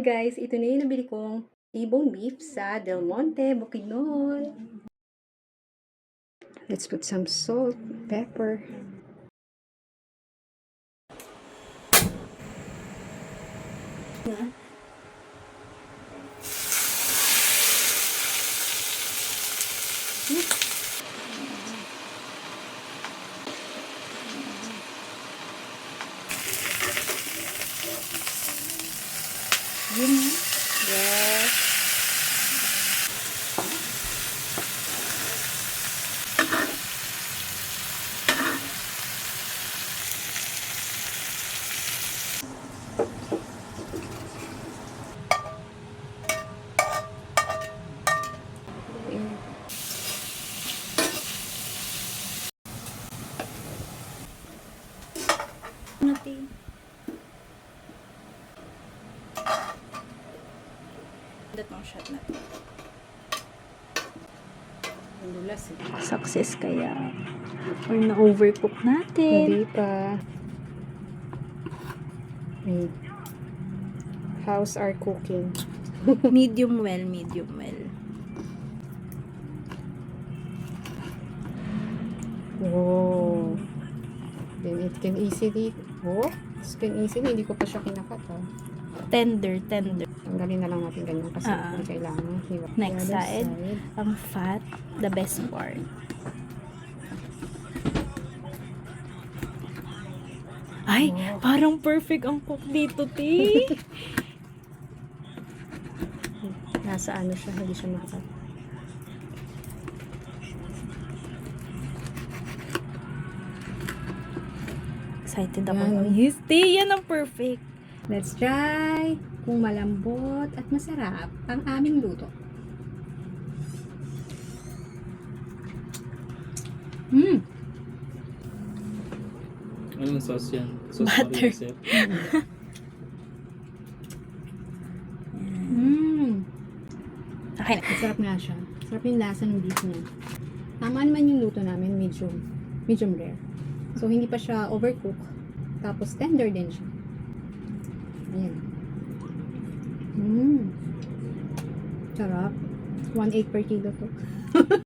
guys, ito na yung nabili kong T-bone beef sa Del Monte, Bukidnon. Let's put some salt, pepper. Yes. Natin. Datong shot na to. Success kaya. Or na-overcook natin. Hindi pa. How's our cooking? Medium well, medium well. Oh. Then it can easily, hindi ko pa siya kinakat. Tender, tender. Tanggalin na lang natin ganyan kasi hindi kailangan. Next side, ang fat, the best part. Ay, parang perfect ang cook dito, ti. Nasa ano siya, hindi siya makakat. Excited ako. Yes, ti. Yan ang perfect. Let's try kung malambot at masarap ang aming luto. Anong sauce yan? Sauce Butter. Okay na. Masarap nga siya. Sarap yung lasa ng beef niya. Tama naman yung luto namin, medium rare. So, hindi pa siya overcook. Tapos, tender din siya. Ayan. Sarap. 1.8 per kilo to.